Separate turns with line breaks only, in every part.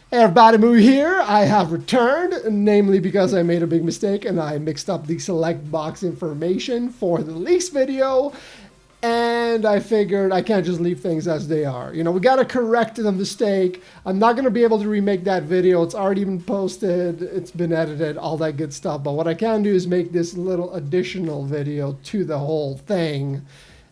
Hey everybody, Moo here. I have returned, namely because I made a big mistake and I mixed up the select box information for the leaks video. And I figured I can't just leave things as they are. You know, we got to correct the mistake. I'm not going to be able to remake that video. It's already been posted. It's been edited, all that good stuff. But what I can do is make this little additional video to the whole thing.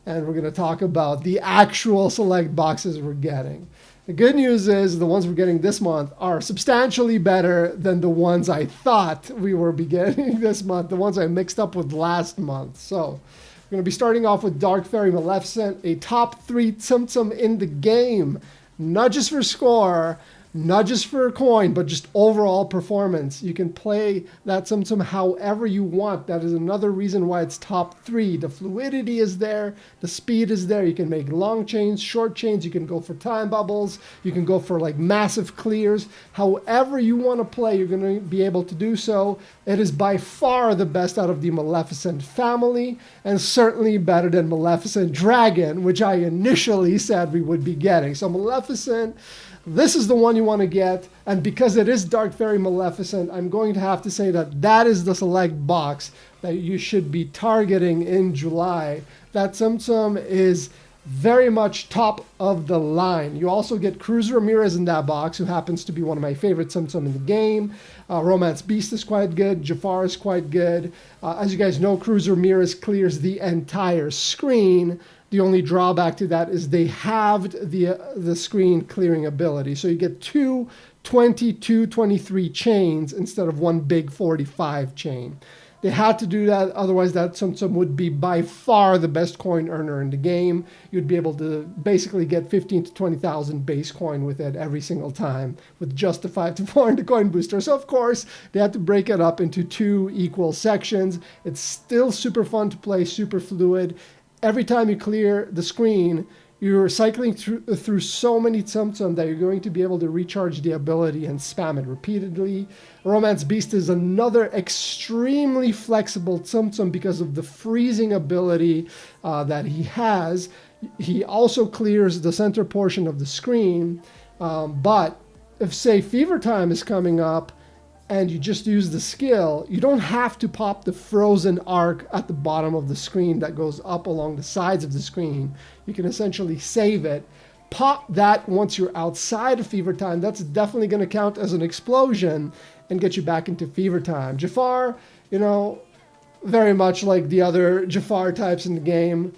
And we're going to talk about the actual select boxes we're getting. The good news is the ones we're getting this month are substantially better than the ones I thought we were getting this month, the ones I mixed up with last month. So we're going to be starting off with Dark Fairy Maleficent, a top 3 Tsum Tsum in the game, not just for score, not just for a coin, but just overall performance. You can play that Tsum Tsum however you want. That is another reason why it's top 3. The fluidity is there, the speed is there. You can make long chains, short chains. You can go for time bubbles. You can go for like massive clears. However you want to play, you're going to be able to do so. It is by far the best out of the Maleficent family, and certainly better than Maleficent Dragon, which I initially said we would be getting. So Maleficent, this is the one you want to get, and because it is Dark Fairy Maleficent, I'm going to have to say that that is the select box that you should be targeting in July. That Tsum Tsum is very much top of the line. You also get Cruz Ramirez in that box, who happens to be one of my favorite Tsum Tsum in the game. Romance Beast is quite good. Jafar is quite good. As you guys know, Cruz Ramirez clears the entire screen. The only drawback to that is they halved the screen clearing ability. So you get two 22, 23 chains instead of one big 45 chain. They had to do that, otherwise that Tsum Tsum would be by far the best coin earner in the game. You'd be able to basically get 15 to 20,000 base coin with it every single time with just the 5 to 4 in the coin booster. So of course, they had to break it up into 2 equal sections. It's still super fun to play, super fluid. Every time you clear the screen, you're cycling through so many Tsum Tsum that you're going to be able to recharge the ability and spam it repeatedly. Romance Beast is another extremely flexible Tsum Tsum because of the freezing ability that he has. He also clears the center portion of the screen, but if, say, Fever Time is coming up, and you just use the skill, you don't have to pop the frozen arc at the bottom of the screen that goes up along the sides of the screen. You can essentially save it. Pop that once you're outside of Fever Time. That's definitely going to count as an explosion and get you back into Fever Time. Jafar, you know, very much like the other Jafar types in the game.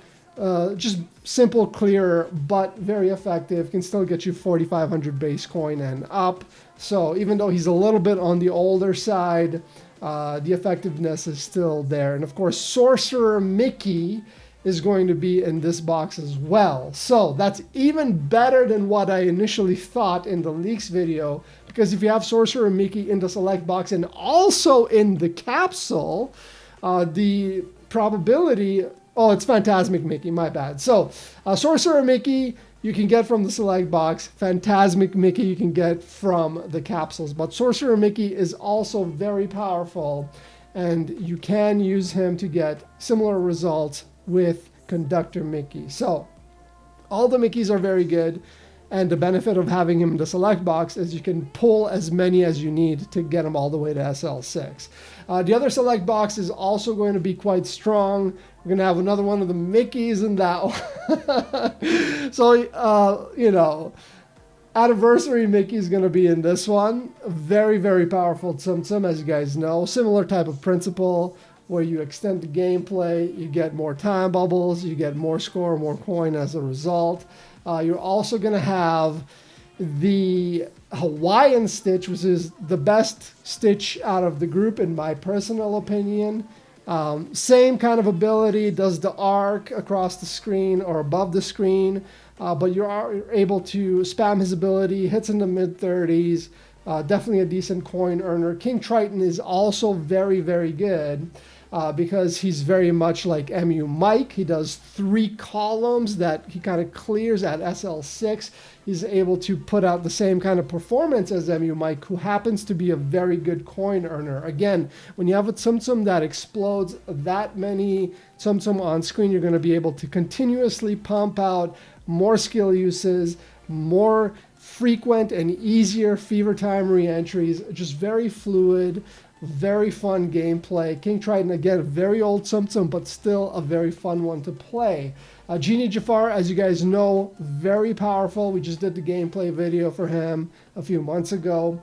Just simple, clear, but very effective. Can still get you 4,500 base coin and up. So even though he's a little bit on the older side, the effectiveness is still there. And of course, Sorcerer Mickey is going to be in this box as well. So that's even better than what I initially thought in the leaks video, because if you have Sorcerer Mickey in the select box and also in the capsule, the probability... Oh, it's Phantasmic Mickey, my bad. So, Sorcerer Mickey you can get from the select box. Phantasmic Mickey you can get from the capsules. But Sorcerer Mickey is also very powerful, and you can use him to get similar results with Conductor Mickey. So, all the Mickeys are very good. And the benefit of having him in the select box is you can pull as many as you need to get him all the way to SL6. The other select box is also going to be quite strong. We're going to have another one of the Mickeys in that one. So, you know, Anniversary Mickey is going to be in this one. Very, very powerful Tsum Tsum, as you guys know. Similar type of principle where you extend the gameplay, you get more time bubbles, you get more score, more coin as a result. You're also going to have the Hawaiian Stitch, which is the best Stitch out of the group, in my personal opinion. Same kind of ability, does the arc across the screen or above the screen, but you're able to spam his ability, hits in the mid-30s, definitely a decent coin earner. King Triton is also very, very good. Because he's very much like MU Mike. He does 3 columns that he kind of clears at SL6. He's able to put out the same kind of performance as MU Mike, who happens to be a very good coin earner. Again, when you have a Tsum Tsum that explodes that many Tsum Tsum on screen, you're going to be able to continuously pump out more skill uses, more frequent and easier Fever Time re-entries, just very fluid, very fun gameplay. King Triton, again, very old Tsum Tsum, but still a very fun one to play. Genie Jafar, as you guys know, very powerful. We just did the gameplay video for him a few months ago.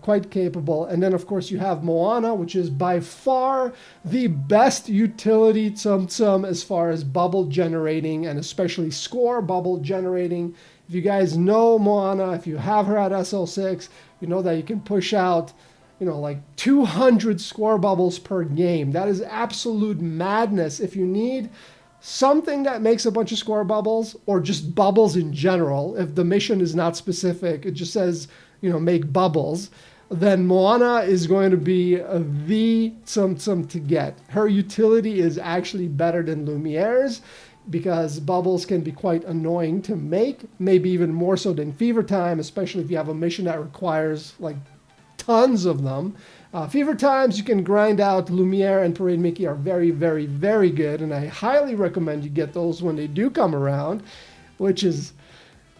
Quite capable. And then, of course, you have Moana, which is by far the best utility Tsum Tsum as far as bubble generating and especially score bubble generating. If you guys know Moana, if you have her at SL6, you know that you can push out, you know, like 200 score bubbles per game. That is absolute madness. If you need something that makes a bunch of score bubbles, or just bubbles in general, if the mission is not specific, it just says, you know, make bubbles, then Moana is going to be the Tsum Tsum to get. Her utility is actually better than Lumiere's because bubbles can be quite annoying to make, maybe even more so than Fever Time, especially if you have a mission that requires like tons of them. Fever Times, you can grind out. Lumiere and Parade Mickey are very, very, very good, and I highly recommend you get those when they do come around, which is,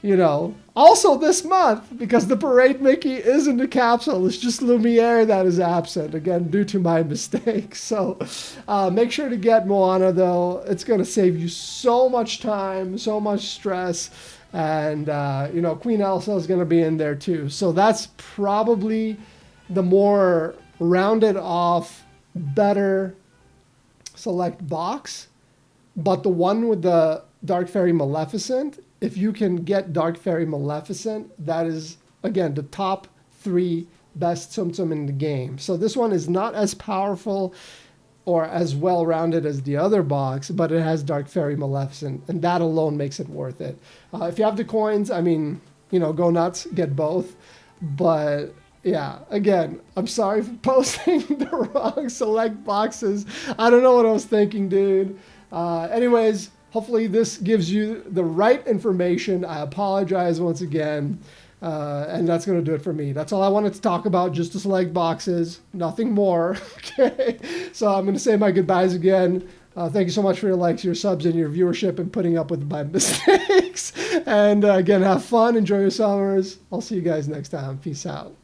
you know, also this month, because the Parade Mickey is in the capsule. It's just Lumiere that is absent, again, due to my mistake. So make sure to get Moana, though. It's going to save you so much time, so much stress, and, you know, Queen Elsa is going to be in there, too. So that's probably the more rounded off, better select box. But the one with the Dark Fairy Maleficent, if you can get Dark Fairy Maleficent, that is, again, the top 3 best Tsum Tsum in the game. So this one is not as powerful or as well-rounded as the other box, but it has Dark Fairy Maleficent, and that alone makes it worth it. If you have the coins, I mean, you know, go nuts, get both. But yeah, again, I'm sorry for posting the wrong select boxes. I don't know what I was thinking, dude. Anyways, hopefully this gives you the right information. I apologize once again. And that's going to do it for me. That's all I wanted to talk about, just the select boxes, nothing more. Okay, so I'm going to say my goodbyes again. Thank you so much for your likes, your subs, and your viewership, and putting up with my mistakes. And again, have fun, enjoy your summers. I'll see you guys next time. Peace out.